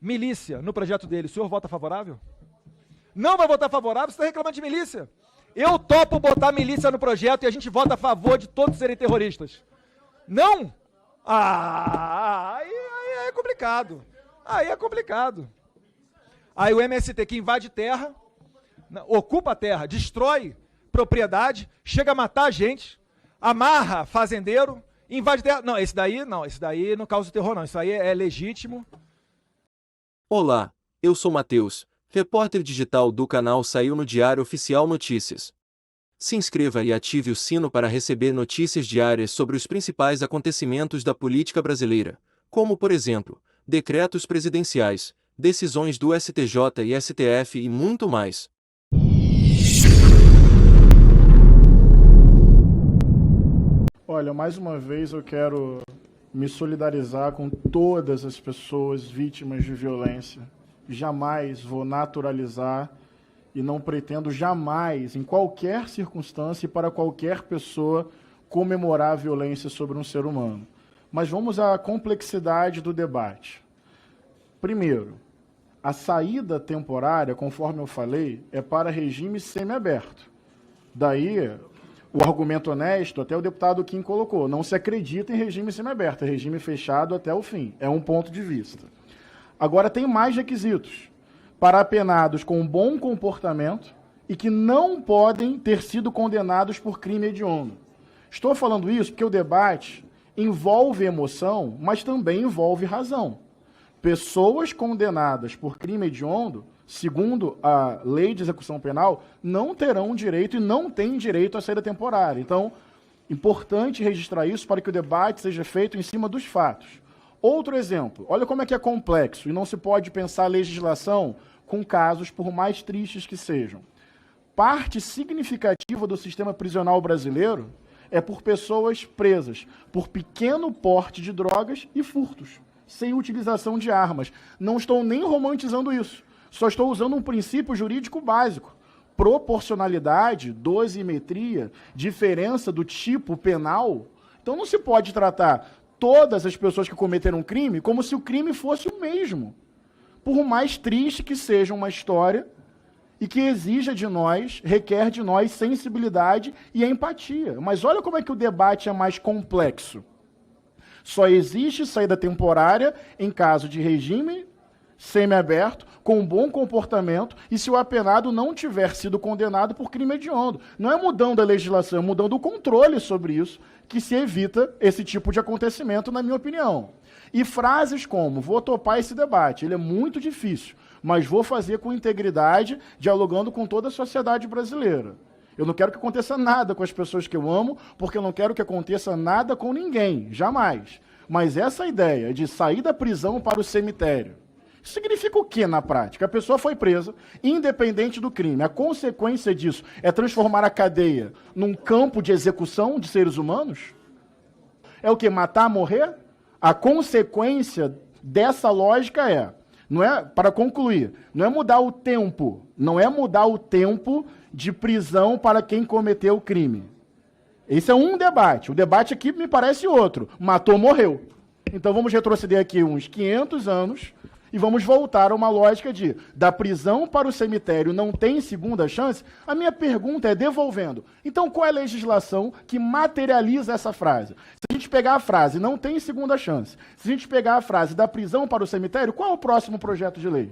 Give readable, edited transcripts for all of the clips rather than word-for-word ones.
milícia no projeto dele, o senhor vota favorável? Não vai votar favorável, você está reclamando de milícia. Eu topo botar milícia no projeto e a gente vota a favor de todos serem terroristas. Não? Aí é complicado. Aí é complicado. Aí o MST que invade terra, ocupa a terra, destrói propriedade, chega a matar a gente, amarra fazendeiro, invade terra. Não, esse daí não causa terror não, isso aí é legítimo. Olá, eu sou Matheus, repórter digital do canal Saiu no Diário Oficial Notícias. Se inscreva e ative o sino para receber notícias diárias sobre os principais acontecimentos da política brasileira, como por exemplo, decretos presidenciais, decisões do STJ e STF e muito mais. Olha, mais uma vez eu quero me solidarizar com todas as pessoas vítimas de violência. Jamais vou naturalizar e não pretendo jamais, em qualquer circunstância e para qualquer pessoa, comemorar a violência sobre um ser humano. Mas vamos à complexidade do debate. Primeiro, a saída temporária, conforme eu falei, é para regime semiaberto. Daí, o argumento honesto, até o deputado Kim colocou, não se acredita em regime semiaberto, é regime fechado até o fim. É um ponto de vista. Agora, tem mais requisitos para apenados com bom comportamento e que não podem ter sido condenados por crime hediondo. Estou falando isso porque o debate envolve emoção, mas também envolve razão. Pessoas condenadas por crime hediondo, segundo a lei de execução penal, não terão direito e não têm direito à saída temporária. Então, importante registrar isso para que o debate seja feito em cima dos fatos. Outro exemplo, olha como é que é complexo e não se pode pensar a legislação com casos, por mais tristes que sejam. Parte significativa do sistema prisional brasileiro é por pessoas presas por pequeno porte de drogas e furtos, sem utilização de armas. Não estou nem romantizando isso, só estou usando um princípio jurídico básico. Proporcionalidade, dosimetria, diferença do tipo penal. Então não se pode tratar todas as pessoas que cometeram crime como se o crime fosse o mesmo. Por mais triste que seja uma história e que exija de nós, requer de nós sensibilidade e empatia. Mas olha como é que o debate é mais complexo. Só existe saída temporária em caso de regime semiaberto, com bom comportamento, e se o apenado não tiver sido condenado por crime hediondo. Não é mudando a legislação, é mudando o controle sobre isso, que se evita esse tipo de acontecimento, na minha opinião. E frases como, vou topar esse debate, ele é muito difícil, mas vou fazer com integridade, dialogando com toda a sociedade brasileira. Eu não quero que aconteça nada com as pessoas que eu amo, porque eu não quero que aconteça nada com ninguém, jamais. Mas essa ideia de sair da prisão para o cemitério, isso significa o quê na prática? A pessoa foi presa, independente do crime. A consequência disso é transformar a cadeia num campo de execução de seres humanos? É o quê? Matar, morrer? A consequência dessa lógica não é, para concluir, não é mudar o tempo, não é mudar o tempo de prisão para quem cometeu o crime. Esse é um debate. O debate aqui me parece outro. Matou, morreu. Então vamos retroceder aqui uns 500 anos e vamos voltar a uma lógica de da prisão para o cemitério não tem segunda chance. A minha pergunta é devolvendo. Então qual é a legislação que materializa essa frase? Se a gente pegar a frase não tem segunda chance, se a gente pegar a frase da prisão para o cemitério, qual é o próximo projeto de lei?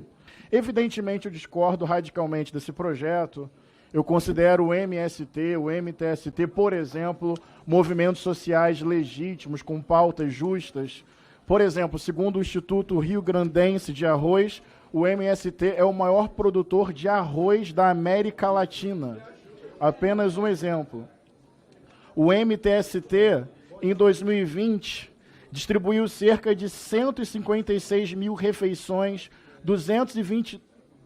Evidentemente eu discordo radicalmente desse projeto. Eu considero o MST, o MTST, por exemplo, movimentos sociais legítimos, com pautas justas. Por exemplo, segundo o Instituto Rio Grandense de Arroz, o MST é o maior produtor de arroz da América Latina. Apenas um exemplo. O MTST, em 2020, distribuiu cerca de 156 mil refeições, 220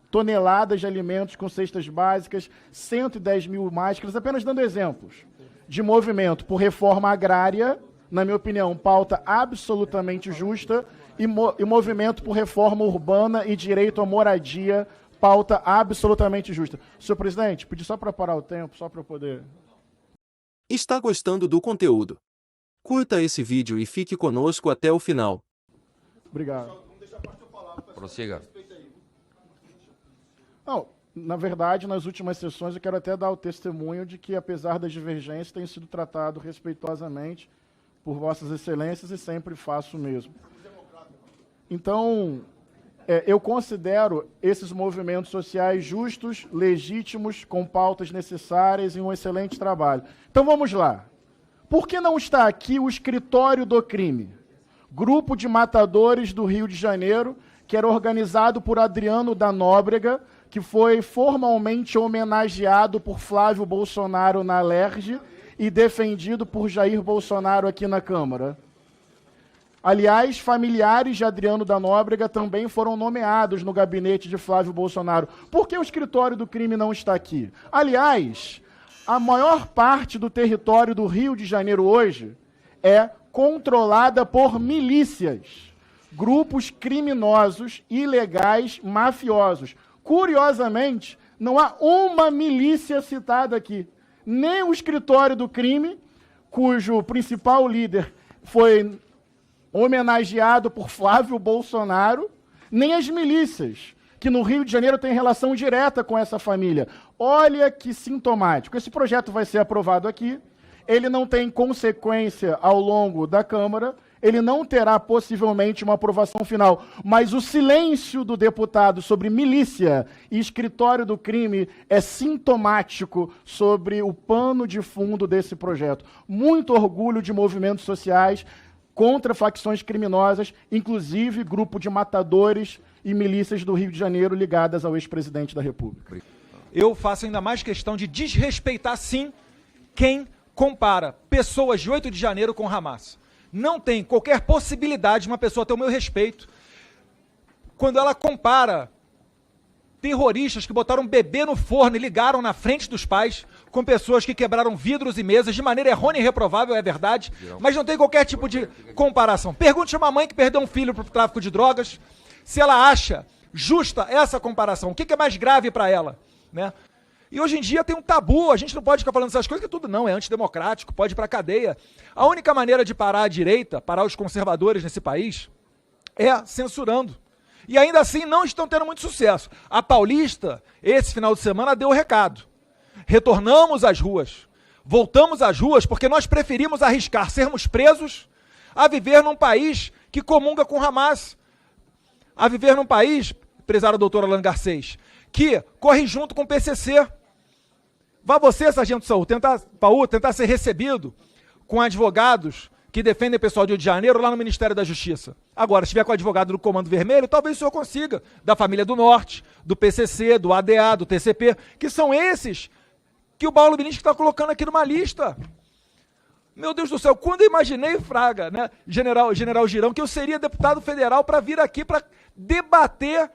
toneladas de alimentos com cestas básicas, 110 mil máscaras, apenas dando exemplos de movimento por reforma agrária, na minha opinião, pauta absolutamente justa, e movimento por reforma urbana e direito à moradia, pauta absolutamente justa. Senhor presidente, pedi só para parar o tempo, só para eu poder... Está gostando do conteúdo? Curta esse vídeo e fique conosco até o final. Obrigado. Prossiga. Não, na verdade, nas últimas sessões, eu quero até dar o testemunho de que, apesar das divergências, tem sido tratado respeitosamente por Vossas Excelências e sempre faço o mesmo. Então, eu considero esses movimentos sociais justos, legítimos, com pautas necessárias e um excelente trabalho. Então, vamos lá. Por que não está aqui o escritório do crime? Grupo de matadores do Rio de Janeiro, que era organizado por Adriano da Nóbrega, que foi formalmente homenageado por Flávio Bolsonaro na Alerj e defendido por Jair Bolsonaro aqui na Câmara. Aliás, familiares de Adriano da Nóbrega também foram nomeados no gabinete de Flávio Bolsonaro. Por que o escritório do crime não está aqui? Aliás, a maior parte do território do Rio de Janeiro hoje é controlada por milícias, grupos criminosos, ilegais, mafiosos. Curiosamente, não há uma milícia citada aqui. Nem o escritório do crime, cujo principal líder foi homenageado por Flávio Bolsonaro, nem as milícias, que no Rio de Janeiro têm relação direta com essa família. Olha que sintomático. Esse projeto vai ser aprovado aqui, ele não tem consequência ao longo da Câmara, ele não terá possivelmente uma aprovação final, mas o silêncio do deputado sobre milícia e escritório do crime é sintomático sobre o pano de fundo desse projeto. Muito orgulho de movimentos sociais contra facções criminosas, inclusive grupo de matadores e milícias do Rio de Janeiro ligadas ao ex-presidente da República. Eu faço ainda mais questão de desrespeitar, sim, quem compara pessoas de 8 de janeiro com Hamas. Não tem qualquer possibilidade de uma pessoa ter o meu respeito quando ela compara terroristas que botaram um bebê no forno e ligaram na frente dos pais com pessoas que quebraram vidros e mesas de maneira errônea e reprovável, é verdade, mas não tem qualquer tipo de comparação. Pergunte a uma mãe que perdeu um filho para o tráfico de drogas se ela acha justa essa comparação. O que é mais grave para ela, né? E hoje em dia tem um tabu, a gente não pode ficar falando essas coisas, que tudo não, é antidemocrático, pode ir para a cadeia. A única maneira de parar a direita, parar os conservadores nesse país, é censurando. E ainda assim não estão tendo muito sucesso. A Paulista, esse final de semana, deu o recado. Retornamos às ruas, voltamos às ruas porque nós preferimos arriscar sermos presos a viver num país que comunga com Hamas, a viver num país, prezado doutor Alan Garcês, que corre junto com o PCC. Vá você, sargento Saúl, tentar ser recebido com advogados que defendem o pessoal de Rio de Janeiro lá no Ministério da Justiça. Agora, se estiver com o advogado do Comando Vermelho, talvez o senhor consiga, da família do Norte, do PCC, do ADA, do TCP, que são esses que o Paulo Ministro está colocando aqui numa lista. Meu Deus do céu, quando eu imaginei, Fraga, né, General Girão, que eu seria deputado federal para vir aqui para debater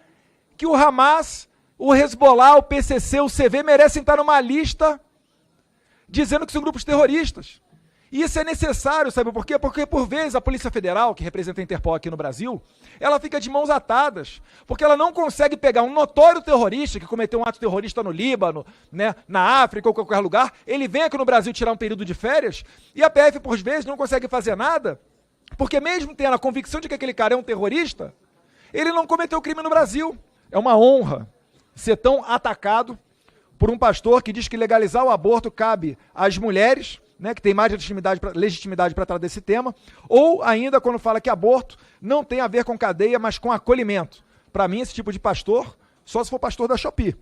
que o Hamas, o Hezbollah, o PCC, o CV merecem estar numa lista dizendo que são grupos terroristas. E isso é necessário, sabe por quê? Porque, por vezes, a Polícia Federal, que representa a Interpol aqui no Brasil, ela fica de mãos atadas, porque ela não consegue pegar um notório terrorista que cometeu um ato terrorista no Líbano, né, na África ou qualquer lugar, ele vem aqui no Brasil tirar um período de férias, e a PF, por vezes, não consegue fazer nada, porque mesmo tendo a convicção de que aquele cara é um terrorista, ele não cometeu crime no Brasil. É uma honra ser tão atacado por um pastor que diz que legalizar o aborto cabe às mulheres, né, que tem mais legitimidade para tratar desse tema, ou ainda quando fala que aborto não tem a ver com cadeia, mas com acolhimento. Para mim, esse tipo de pastor, só se for pastor da Shopee.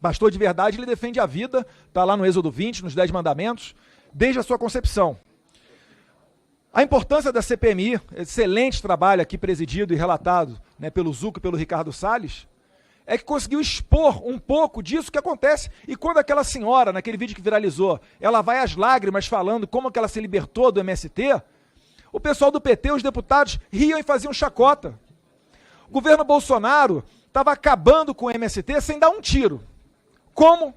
Pastor de verdade, ele defende a vida, está lá no Êxodo 20, nos 10 mandamentos, desde a sua concepção. A importância da CPMI, excelente trabalho aqui presidido e relatado, né, pelo Zucco e pelo Ricardo Salles, é que conseguiu expor um pouco disso que acontece. E quando aquela senhora, naquele vídeo que viralizou, ela vai às lágrimas falando como que ela se libertou do MST, o pessoal do PT, os deputados, riam e faziam chacota. O governo Bolsonaro estava acabando com o MST sem dar um tiro. Como?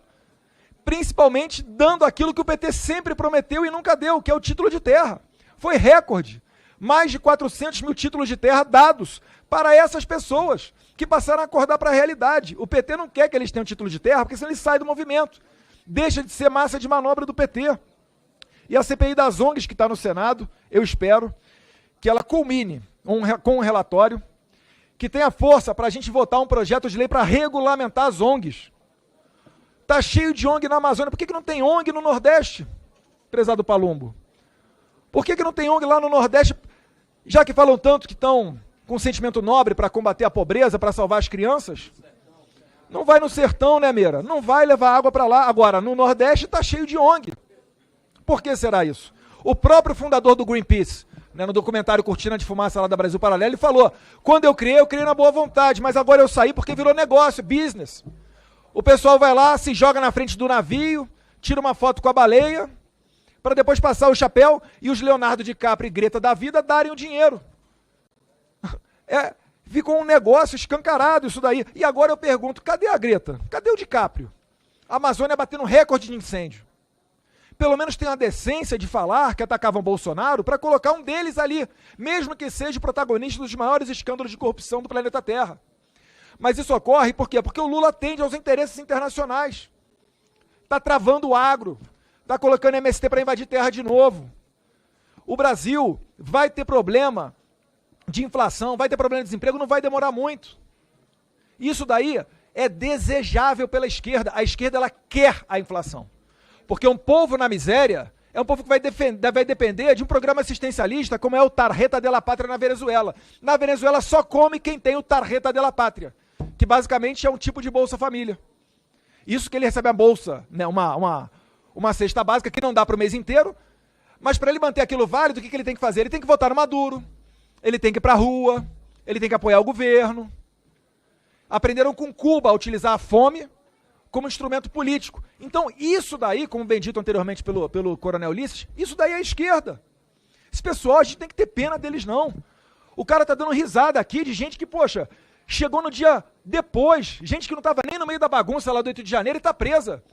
Principalmente dando aquilo que o PT sempre prometeu e nunca deu, que é o título de terra. Foi recorde. Mais de 400 mil títulos de terra dados para essas pessoas que passaram a acordar para a realidade. O PT não quer que eles tenham título de terra, porque senão eles saem do movimento. Deixa de ser massa de manobra do PT. E a CPI das ONGs que está no Senado, eu espero que ela culmine com um relatório que tenha força para a gente votar um projeto de lei para regulamentar as ONGs. Está cheio de ONG na Amazônia. Por que não tem ONG no Nordeste, prezado Palumbo? Por que não tem ONG lá no Nordeste, já que falam tanto que estão com sentimento nobre para combater a pobreza, para salvar as crianças? Não vai no sertão, né, Meira? Não vai levar água para lá. Agora, no Nordeste está cheio de ONG. Por que será isso? O próprio fundador do Greenpeace, né, no documentário Cortina de Fumaça lá da Brasil Paralelo, ele falou, quando eu criei na boa vontade, mas agora eu saí porque virou negócio, business. O pessoal vai lá, se joga na frente do navio, tira uma foto com a baleia, para depois passar o chapéu e os Leonardo DiCaprio e Greta da vida darem o dinheiro. Ficou um negócio escancarado isso daí. E agora eu pergunto, cadê a Greta? Cadê o DiCaprio? A Amazônia batendo recorde de incêndio. Pelo menos tem a decência de falar que atacavam Bolsonaro para colocar um deles ali, mesmo que seja o protagonista dos maiores escândalos de corrupção do planeta Terra. Mas isso ocorre por quê? Porque o Lula atende aos interesses internacionais. Está travando o agro, está colocando MST para invadir terra de novo. O Brasil vai ter problema de inflação, vai ter problema de desemprego, não vai demorar muito. Isso daí é desejável pela esquerda. A esquerda ela quer a inflação. Porque um povo na miséria é um povo que vai depender de um programa assistencialista como é o Tarjeta de la Pátria na Venezuela. Na Venezuela só come quem tem o Tarjeta de la Pátria, que basicamente é um tipo de Bolsa Família. Isso que ele recebe a bolsa, né, uma cesta básica que não dá para o mês inteiro, mas para ele manter aquilo válido, o que ele tem que fazer? Ele tem que votar no Maduro, ele tem que ir para a rua, ele tem que apoiar o governo. Aprenderam com Cuba a utilizar a fome como instrumento político. Então, isso daí, como bem dito anteriormente pelo Coronel Ulisses, isso daí é a esquerda. Esse pessoal, a gente tem que ter pena deles, não. O cara tá dando risada aqui de gente que, poxa, chegou no dia depois, gente que não estava nem no meio da bagunça lá do 8 de janeiro e está presa.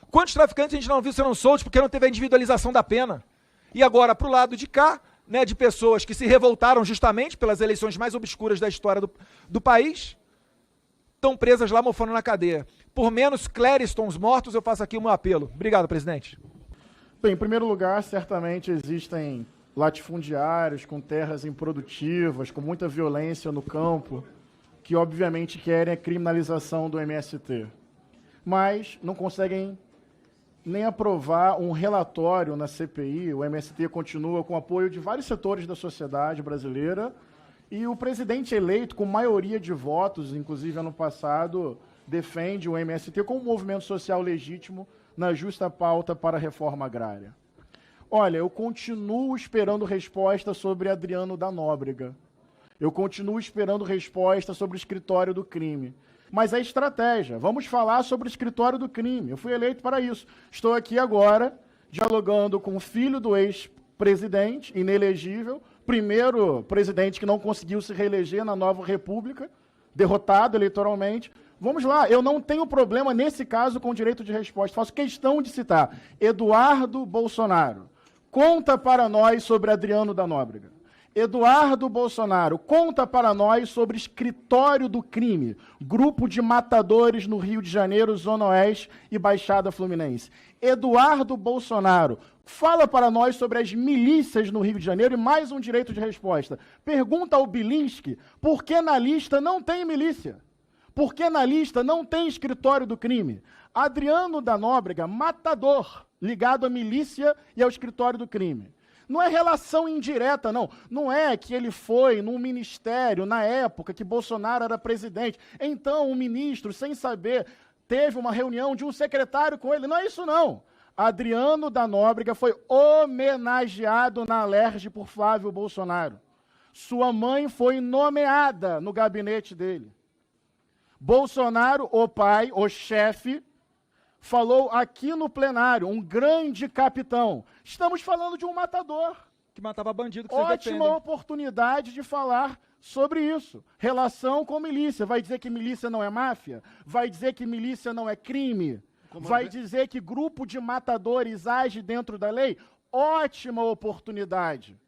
Quantos traficantes a gente não viu serão soltos porque não teve a individualização da pena? E agora, para o lado de cá, né, de pessoas que se revoltaram justamente pelas eleições mais obscuras da história do país, estão presas lá mofando na cadeia. Por menos Cléristons mortos, eu faço aqui o meu apelo. Obrigado, presidente. Bem, em primeiro lugar, certamente existem latifundiários com terras improdutivas, com muita violência no campo, que obviamente querem a criminalização do MST. Mas não conseguem nem aprovar um relatório na CPI. O MST continua com o apoio de vários setores da sociedade brasileira e o presidente eleito, com maioria de votos, inclusive ano passado, defende o MST como um movimento social legítimo na justa pauta para a reforma agrária. Olha, eu continuo esperando resposta sobre Adriano da Nóbrega. Eu continuo esperando resposta sobre o escritório do crime. Mas a estratégia, vamos falar sobre o escritório do crime. Eu fui eleito para isso. Estou aqui agora, dialogando com o filho do ex-presidente, inelegível, primeiro presidente que não conseguiu se reeleger na nova república, derrotado eleitoralmente. Vamos lá, eu não tenho problema nesse caso com o direito de resposta. Faço questão de citar Eduardo Bolsonaro. Conta para nós sobre Adriano da Nóbrega. Eduardo Bolsonaro, conta para nós sobre escritório do crime, grupo de matadores no Rio de Janeiro, Zona Oeste e Baixada Fluminense. Eduardo Bolsonaro, fala para nós sobre as milícias no Rio de Janeiro e mais um direito de resposta. Pergunta ao Bilinski por que na lista não tem milícia. Por que na lista não tem escritório do crime? Adriano da Nóbrega, matador, ligado à milícia e ao escritório do crime. Não é relação indireta, não. Não é que ele foi num ministério, na época que Bolsonaro era presidente. Então, o ministro, sem saber, teve uma reunião de um secretário com ele. Não é isso, não. Adriano da Nóbrega foi homenageado na Alerj por Flávio Bolsonaro. Sua mãe foi nomeada no gabinete dele. Bolsonaro, o pai, o chefe, falou aqui no plenário, um grande capitão. Estamos falando de um matador. Que matava bandido que Ótima oportunidade de falar sobre isso. Relação com milícia. Vai dizer que milícia não é máfia? Vai dizer que milícia não é crime? Vai dizer que grupo de matadores age dentro da lei? Ótima oportunidade.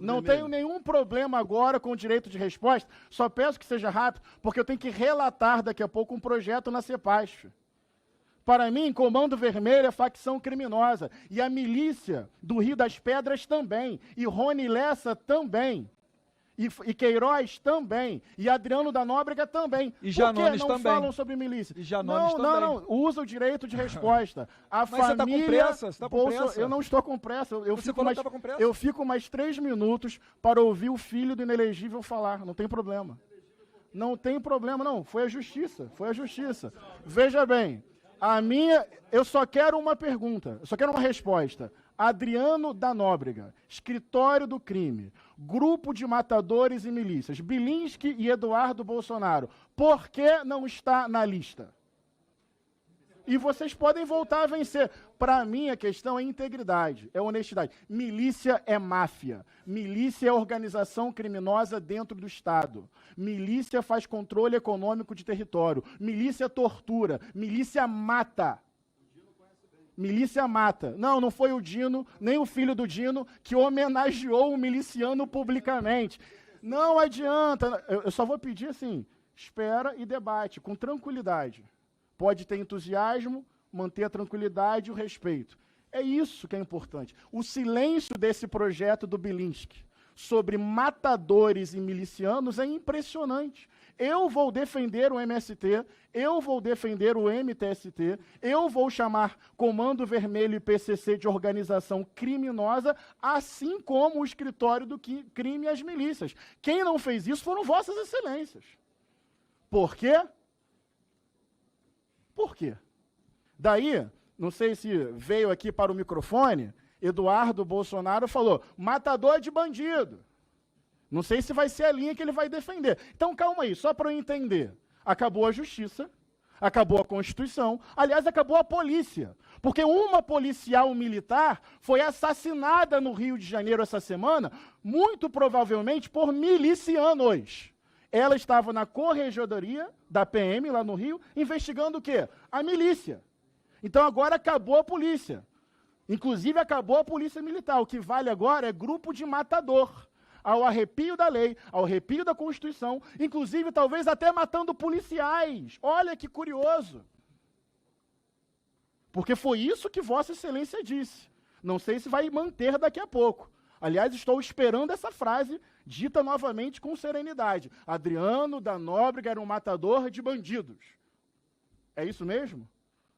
Não tenho nenhum problema agora com o direito de resposta, só peço que seja rápido, porque eu tenho que relatar daqui a pouco um projeto na CEPASF. Para mim, Comando Vermelho é facção criminosa, e a milícia do Rio das Pedras também, e Rony Lessa também. E Queiroz também. E Adriano da Nóbrega também. E Janones Por que não também. falam sobre milícia? E Janones também. Não. Usa o direito de resposta. A Mas você está com pressa? Você tá com pressa? Eu não estou com pressa. Você falou que estava com pressa. Eu fico mais 3 minutos para ouvir o filho do inelegível falar. Não tem problema. Não tem problema, não. Foi a justiça. Foi a justiça. Veja bem. Eu só quero uma pergunta. Eu só quero uma resposta. Adriano da Nóbrega, escritório do crime, grupo de matadores e milícias, Bilinski e Eduardo Bolsonaro, por que não está na lista? E vocês podem voltar a vencer. Para mim, a questão é integridade, é honestidade. Milícia é máfia. Milícia é organização criminosa dentro do Estado. Milícia faz controle econômico de território. Milícia tortura. Milícia mata. Milícia mata. Não foi o Dino, nem o filho do Dino, que homenageou o miliciano publicamente. Não adianta. Eu só vou pedir assim, espera e debate, com tranquilidade. Pode ter entusiasmo, manter a tranquilidade e o respeito. É isso que é importante. O silêncio desse projeto do Bilinski sobre matadores e milicianos é impressionante. Eu vou defender o MST, eu vou defender o MTST, eu vou chamar Comando Vermelho e PCC de organização criminosa, assim como o escritório do crime e as milícias. Quem não fez isso foram vossas excelências. Por quê? Por quê? Daí, não sei se veio aqui para o microfone, Eduardo Bolsonaro falou, matador de bandido. Não sei se vai ser a linha que ele vai defender. Então, calma aí, só para eu entender. Acabou a justiça, acabou a Constituição, aliás, acabou a polícia. Porque uma policial militar foi assassinada no Rio de Janeiro essa semana, muito provavelmente por milicianos. Ela estava na corregedoria da PM, lá no Rio, investigando o quê? A milícia. Então, agora acabou a polícia. Inclusive, acabou a polícia militar. O que vale agora é grupo de matador. Ao arrepio da lei, ao arrepio da Constituição, inclusive, talvez até matando policiais. Olha que curioso. Porque foi isso que Vossa Excelência disse. Não sei se vai manter daqui a pouco. Aliás, estou esperando essa frase dita novamente com serenidade. Adriano da Nóbrega era um matador de bandidos. É isso mesmo?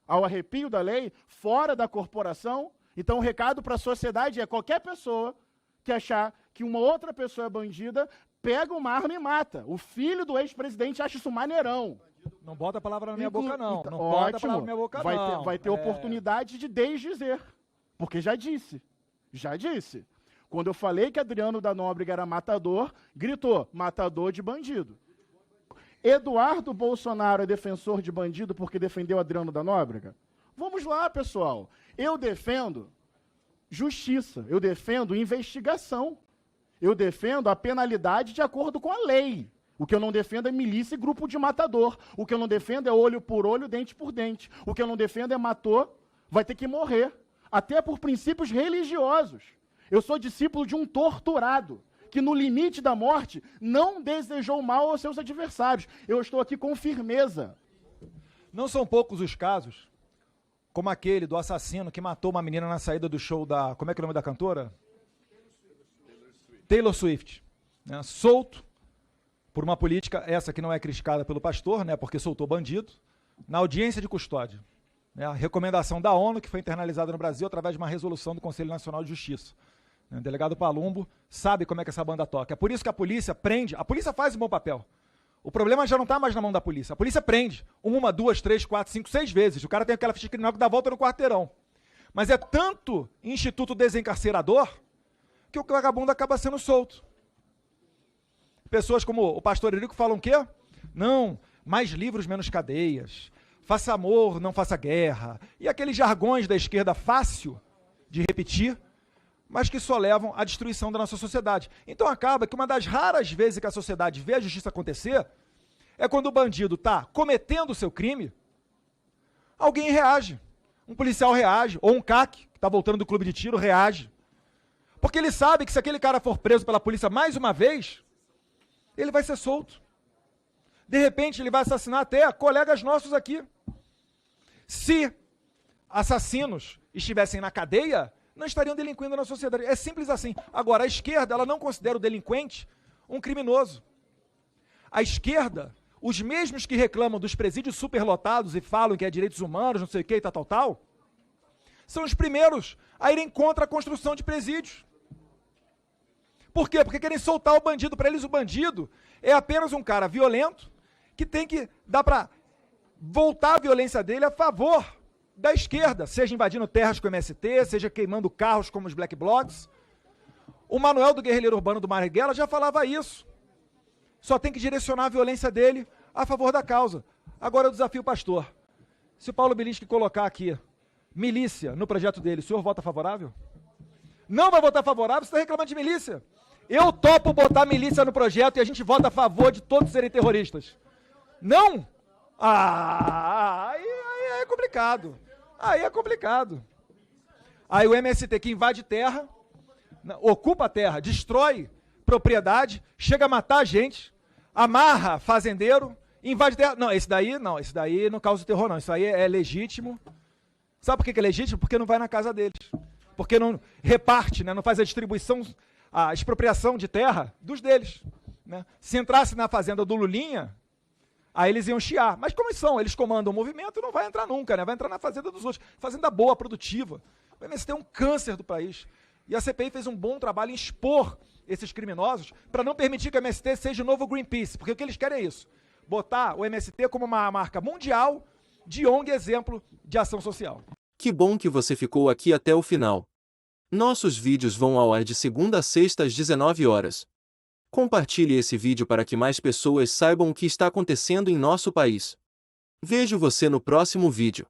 Ao arrepio da lei, fora da corporação. Então, o recado para a sociedade é qualquer pessoa que achar que uma outra pessoa é bandida, pega uma arma e mata. O filho do ex-presidente acha isso maneirão. Não bota a palavra na minha boca, não. Então, não ótimo. Bota a palavra na minha boca, não. Vai ter oportunidade de desdizer. Porque já disse. Já disse. Quando eu falei que Adriano da Nóbrega era matador, gritou, matador de bandido. Eduardo Bolsonaro é defensor de bandido porque defendeu Adriano da Nóbrega? Vamos lá, pessoal. Eu defendo justiça, eu defendo investigação, eu defendo a penalidade de acordo com a lei. O que eu não defendo é milícia e grupo de matador. O que eu não defendo é olho por olho, dente por dente. O que eu não defendo é matou, vai ter que morrer. Até por princípios religiosos. Eu sou discípulo de um torturado, que no limite da morte não desejou mal aos seus adversários. Eu estou aqui com firmeza. Não são poucos os casos, como aquele do assassino que matou uma menina na saída do show da... Como é que é o nome da cantora? Taylor Swift. Né? Solto por uma política, essa que não é criticada pelo pastor, né, porque soltou bandido, na audiência de custódia. Né? A recomendação da ONU, que foi internalizada no Brasil através de uma resolução do Conselho Nacional de Justiça. O delegado Palumbo sabe como é que essa banda toca. É por isso que a polícia prende. A polícia faz um bom papel. O problema já não está mais na mão da polícia. A polícia prende 1, 2, 3, 4, 5, 6 vezes. O cara tem aquela ficha criminal que dá volta no quarteirão. Mas é tanto instituto desencarcerador que o vagabundo acaba sendo solto. Pessoas como o pastor Eurico falam o quê? Não, mais livros, menos cadeias. Faça amor, não faça guerra. E aqueles jargões da esquerda fácil de repetir, mas que só levam à destruição da nossa sociedade. Então acaba que uma das raras vezes que a sociedade vê a justiça acontecer é quando o bandido está cometendo o seu crime, alguém reage. Um policial reage, ou um CAC, que está voltando do clube de tiro, reage. Porque ele sabe que se aquele cara for preso pela polícia mais uma vez, ele vai ser solto. De repente, ele vai assassinar até colegas nossos aqui. Se assassinos estivessem na cadeia, não estariam delinquindo na sociedade. É simples assim. Agora, a esquerda, ela não considera o delinquente um criminoso. A esquerda, os mesmos que reclamam dos presídios superlotados e falam que é direitos humanos, não sei o que, tal, são os primeiros a irem contra a construção de presídios. Por quê? Porque querem soltar o bandido. Para eles, o bandido é apenas um cara violento que tem que dar para voltar a violência dele a favor da esquerda, seja invadindo terras com o MST, seja queimando carros como os Black Blocs. O Manuel do Guerrilheiro Urbano do Marighella já falava isso. Só tem que direcionar a violência dele a favor da causa. Agora eu desafio o pastor. Se o Paulo Bilinski colocar aqui milícia no projeto dele, o senhor vota favorável? Não vai votar favorável, você está reclamando de milícia. Eu topo botar milícia no projeto e a gente vota a favor de todos serem terroristas. Não? Aí é complicado. Aí é complicado. Aí o MST que invade terra, ocupa a terra, destrói propriedade, chega a matar a gente, amarra fazendeiro, invade terra. Não, esse daí não causa terror não, isso aí é legítimo. Sabe por que é legítimo? Porque não vai na casa deles. Porque não reparte, né? Não faz a distribuição, a expropriação de terra dos deles. Né? Se entrasse na fazenda do Lulinha, aí eles iam chiar. Mas como eles comandam o movimento, não vai entrar nunca, né? Vai entrar na fazenda dos outros. Fazenda boa, produtiva. O MST é um câncer do país. E a CPI fez um bom trabalho em expor esses criminosos para não permitir que o MST seja o novo Greenpeace. Porque o que eles querem é isso. Botar o MST como uma marca mundial de ONG exemplo de ação social. Que bom que você ficou aqui até o final. Nossos vídeos vão ao ar de segunda a sexta às 19 horas. Compartilhe esse vídeo para que mais pessoas saibam o que está acontecendo em nosso país. Vejo você no próximo vídeo.